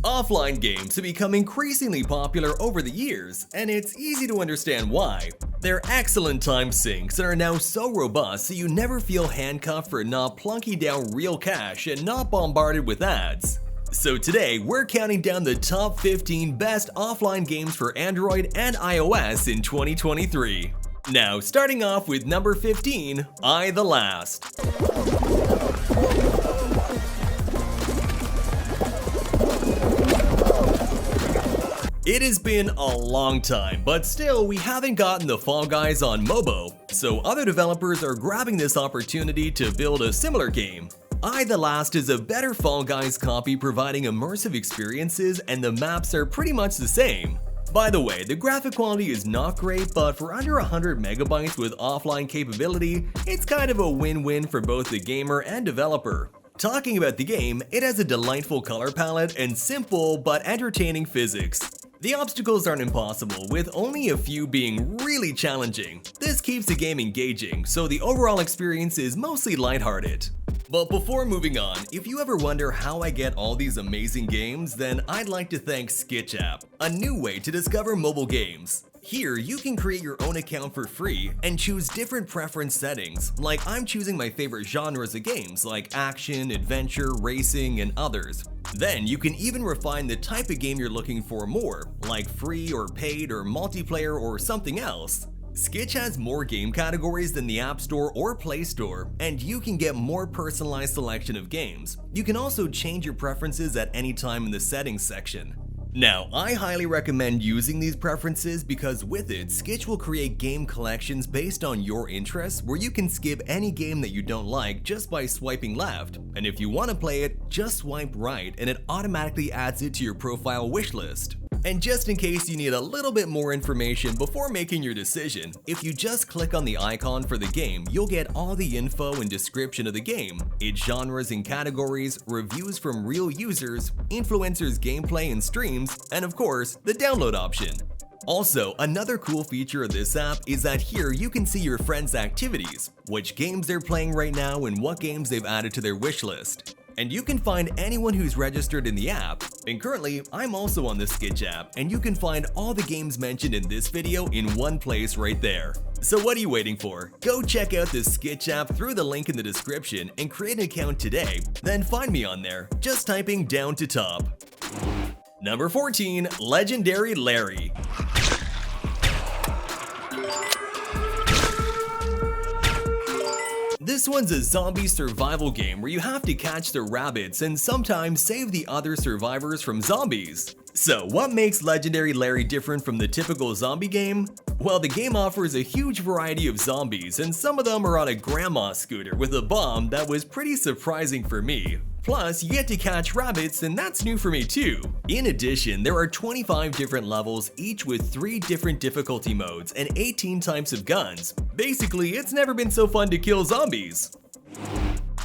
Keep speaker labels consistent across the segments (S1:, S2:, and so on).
S1: Offline games have become increasingly popular over the years, and it's easy to understand why. They're excellent time sinks and are now so robust that you never feel handcuffed for not plunking down real cash and not bombarded with ads. So today, we're counting down the top 15 best offline games for Android and iOS in 2023. Now, starting off with number 15, I the Last. It has been a long time, but still we haven't gotten the Fall Guys on Mobo, so other developers are grabbing this opportunity to build a similar game. I the Last is a better Fall Guys copy providing immersive experiences, and the maps are pretty much the same. By the way, the graphic quality is not great, but for under 100 megabytes with offline capability, it's kind of a win-win for both the gamer and developer. Talking about the game, it has a delightful color palette and simple but entertaining physics. The obstacles aren't impossible, with only a few being really challenging. This keeps the game engaging, so the overall experience is mostly lighthearted. But before moving on, if you ever wonder how I get all these amazing games, then I'd like to thank SketchApp, a new way to discover mobile games. Here, you can create your own account for free and choose different preference settings, like I'm choosing my favorite genres of games like action, adventure, racing, and others. Then you can even refine the type of game you're looking for more, like free or paid or multiplayer or something else. Sketch has more game categories than the App Store or Play Store, and you can get more personalized selection of games. You can also change your preferences at any time in the settings section. Now, I highly recommend using these preferences because with it, Sketch will create game collections based on your interests where you can skip any game that you don't like just by swiping left. And if you want to play it, just swipe right and it automatically adds it to your profile wishlist. And just in case you need a little bit more information before making your decision, if you just click on the icon for the game, you'll get all the info and description of the game, its genres and categories, reviews from real users, influencers' gameplay and streams, and of course, the download option. Also, another cool feature of this app is that here you can see your friends' activities, which games they're playing right now and what games they've added to their wishlist. And you can find anyone who's registered in the app. And currently, I'm also on the Sketch app, and you can find all the games mentioned in this video in one place right there. So what are you waiting for? Go check out the Sketch app through the link in the description and create an account today. Then find me on there, just typing down to top. Number 14, Legendary Larry. This one's a zombie survival game where you have to catch the rabbits and sometimes save the other survivors from zombies. So what makes Legendary Larry different from the typical zombie game? Well, the game offers a huge variety of zombies, and some of them are on a grandma scooter with a bomb that was pretty surprising for me. Plus, you get to catch rabbits, and that's new for me too. In addition, there are 25 different levels, each with 3 different difficulty modes and 18 types of guns. Basically, it's never been so fun to kill zombies.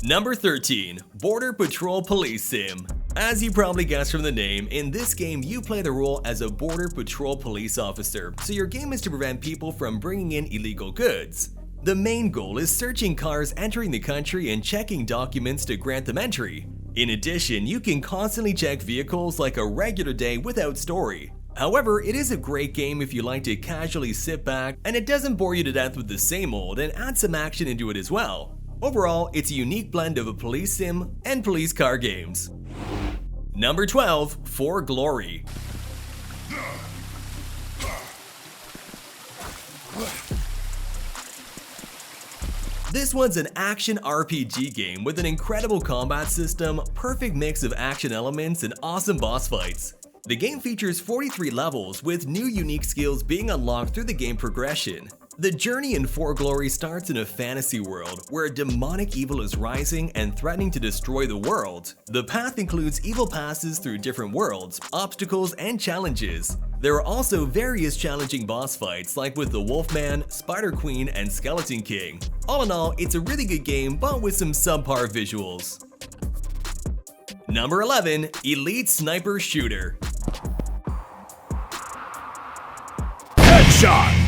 S1: Number 13, Border Patrol Police Sim. As you probably guessed from the name, in this game you play the role as a Border Patrol police officer, so your game is to prevent people from bringing in illegal goods. The main goal is searching cars entering the country and checking documents to grant them entry. In addition, you can constantly check vehicles like a regular day without story. However, it is a great game if you like to casually sit back and it doesn't bore you to death with the same old and add some action into it as well. Overall, it's a unique blend of a police sim and police car games. Number 12, For Glory. This one's an action RPG game with an incredible combat system, perfect mix of action elements, and awesome boss fights. The game features 43 levels, with new unique skills being unlocked through the game progression. The journey in For Glory starts in a fantasy world where a demonic evil is rising and threatening to destroy the world. The path includes evil passes through different worlds, obstacles, and challenges. There are also various challenging boss fights like with the Wolfman, Spider Queen, and Skeleton King. All in all, it's a really good game but with some subpar visuals. Number 11, Elite Sniper Shooter. Headshot!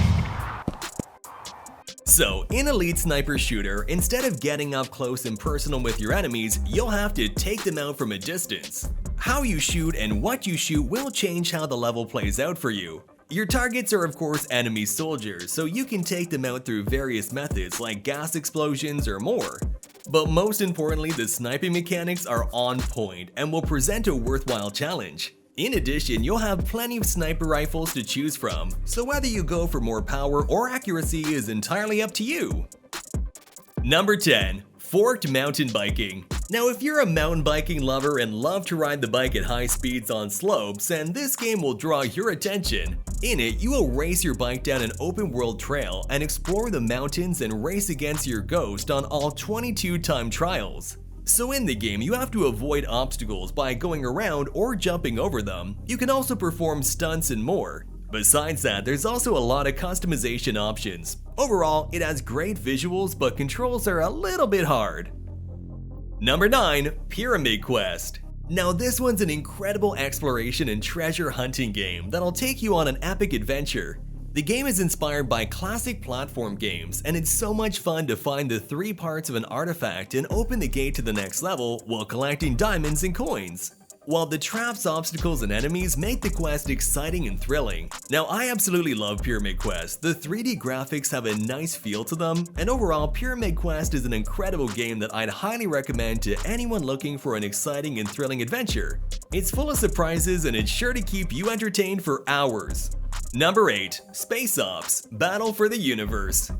S1: So, in Elite Sniper Shooter, instead of getting up close and personal with your enemies, you'll have to take them out from a distance. How you shoot and what you shoot will change how the level plays out for you. Your targets are of course enemy soldiers, so you can take them out through various methods like gas explosions or more. But most importantly, the sniping mechanics are on point and will present a worthwhile challenge. In addition, you'll have plenty of sniper rifles to choose from, so whether you go for more power or accuracy is entirely up to you. Number 10. Forked mountain biking. Now if you're a mountain biking lover and love to ride the bike at high speeds on slopes, and this game will draw your attention. In it, you will race your bike down an open world trail and explore the mountains and race against your ghost on all 22 time trials. So in the game, you have to avoid obstacles by going around or jumping over them. You can also perform stunts and more. Besides that, there's also a lot of customization options. Overall, it has great visuals, but controls are a little bit hard. Number 9. Pyramid Quest. Now this one's an incredible exploration and treasure hunting game that'll take you on an epic adventure. The game is inspired by classic platform games, and it's so much fun to find the 3 parts of an artifact and open the gate to the next level while collecting diamonds and coins. While the traps, obstacles, and enemies make the quest exciting and thrilling. Now I absolutely love Pyramid Quest. The 3D graphics have a nice feel to them, and overall Pyramid Quest is an incredible game that I'd highly recommend to anyone looking for an exciting and thrilling adventure. It's full of surprises and it's sure to keep you entertained for hours. Number 8. Space Ops: Battle for the Universe.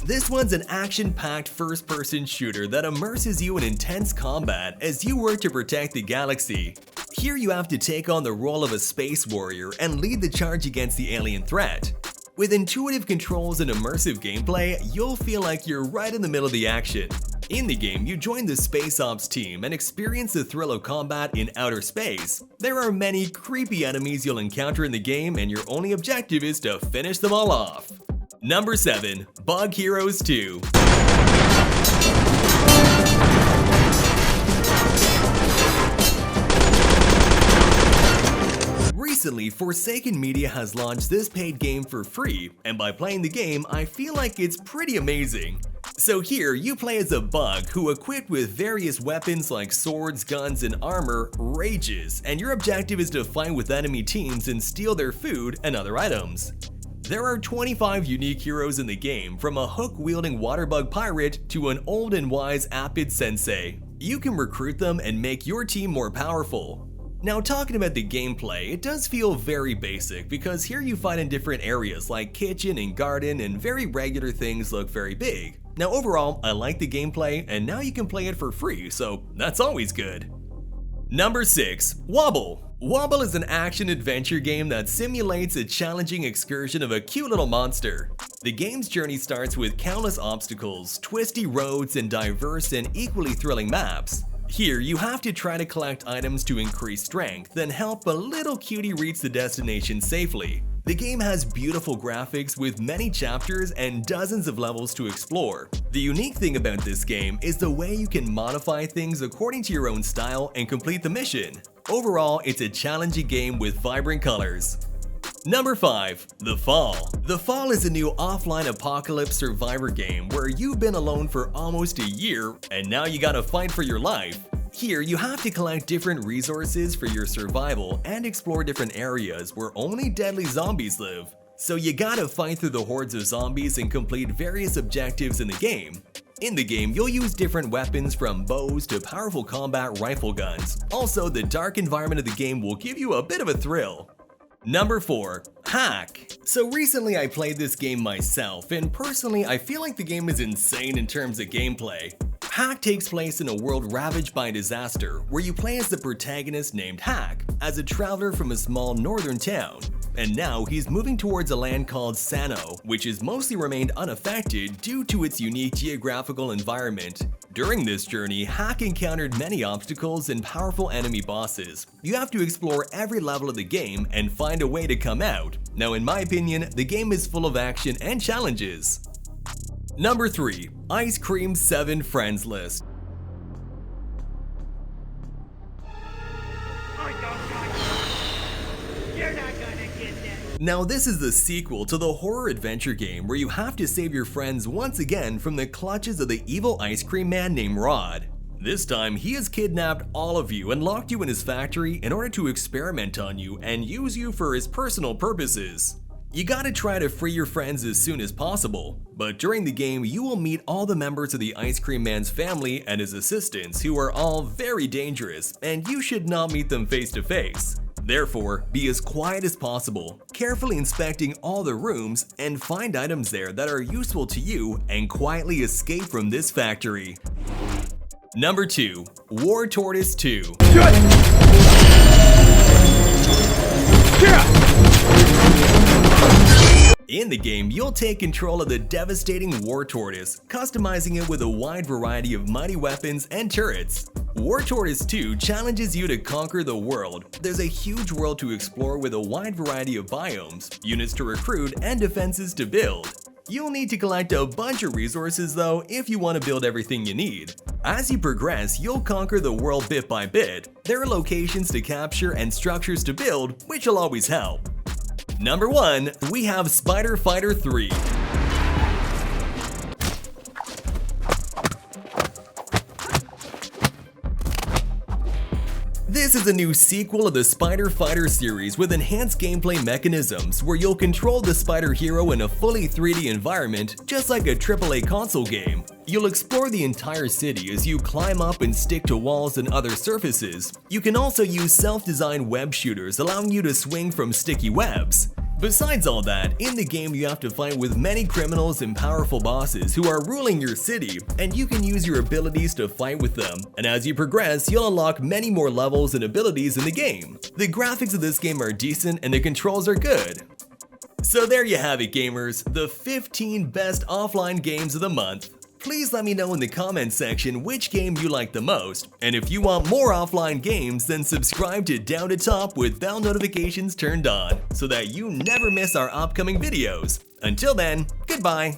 S1: This one's an action-packed first-person shooter that immerses you in intense combat as you work to protect the galaxy. Here you have to take on the role of a space warrior and lead the charge against the alien threat. With intuitive controls and immersive gameplay, you'll feel like you're right in the middle of the action. In the game, you join the Space Ops team and experience the thrill of combat in outer space. There are many creepy enemies you'll encounter in the game, and your only objective is to finish them all off. Number 7. Bug Heroes 2. Recently, Forsaken Media has launched this paid game for free, and by playing the game, I feel like it's pretty amazing. So here, you play as a bug who, equipped with various weapons like swords, guns, and armor, rages, and your objective is to fight with enemy teams and steal their food and other items. There are 25 unique heroes in the game, from a hook-wielding waterbug pirate to an old and wise Apid sensei. You can recruit them and make your team more powerful. Now talking about the gameplay, it does feel very basic because here you fight in different areas like kitchen and garden, and very regular things look very big. Now overall, I like the gameplay, and now you can play it for free, so that's always good. Number 6. Wobble. Wobble is an action-adventure game that simulates a challenging excursion of a cute little monster. The game's journey starts with countless obstacles, twisty roads, and diverse and equally thrilling maps. Here, you have to try to collect items to increase strength, then help a little cutie reach the destination safely. The game has beautiful graphics with many chapters and dozens of levels to explore. The unique thing about this game is the way you can modify things according to your own style and complete the mission. Overall, it's a challenging game with vibrant colors. Number 5. The Fall. The Fall is a new offline apocalypse survivor game where you've been alone for almost a year and now you gotta fight for your life. Here, you have to collect different resources for your survival and explore different areas where only deadly zombies live. So you gotta fight through the hordes of zombies and complete various objectives in the game. In the game, you'll use different weapons from bows to powerful combat rifle guns. Also, the dark environment of the game will give you a bit of a thrill. Number 4. HAAK. So recently I played this game myself, and personally I feel like the game is insane in terms of gameplay. HAAK takes place in a world ravaged by disaster, where you play as the protagonist named HAAK, as a traveler from a small northern town. And now he's moving towards a land called Sano, which has mostly remained unaffected due to its unique geographical environment. During this journey, HAAK encountered many obstacles and powerful enemy bosses. You have to explore every level of the game and find a way to come out. Now in my opinion, the game is full of action and challenges. Number 3. Ice Cream 7 Friends List.
S2: I don't like you. You're not gonna get that.
S1: Now this is the sequel to the horror adventure game where you have to save your friends once again from the clutches of the evil ice cream man named Rod. This time, he has kidnapped all of you and locked you in his factory in order to experiment on you and use you for his personal purposes. You gotta try to free your friends as soon as possible, but during the game you will meet all the members of the Ice Cream Man's family and his assistants who are all very dangerous, and you should not meet them face to face. Therefore, be as quiet as possible, carefully inspecting all the rooms and find items there that are useful to you and quietly escape from this factory. Number 2. War Tortoise 2. In the game, you'll take control of the devastating War Tortoise, customizing it with a wide variety of mighty weapons and turrets. War Tortoise 2 challenges you to conquer the world. There's a huge world to explore with a wide variety of biomes, units to recruit, and defenses to build. You'll need to collect a bunch of resources though if you want to build everything you need. As you progress, you'll conquer the world bit by bit. There are locations to capture and structures to build, which will always help. Number 1, we have Spider Fighter 3. This is a new sequel of the Spider Fighter series with enhanced gameplay mechanisms where you'll control the spider hero in a fully 3D environment just like a AAA console game. You'll explore the entire city as you climb up and stick to walls and other surfaces. You can also use self-designed web shooters allowing you to swing from sticky webs. Besides all that, in the game you have to fight with many criminals and powerful bosses who are ruling your city, and you can use your abilities to fight with them. And as you progress, you'll unlock many more levels and abilities in the game. The graphics of this game are decent and the controls are good. So there you have it, gamers, the 15 best offline games of the month. Please let me know in the comments section which game you like the most, and if you want more offline games, then subscribe to Down to Top with bell notifications turned on, so that you never miss our upcoming videos. Until then, goodbye!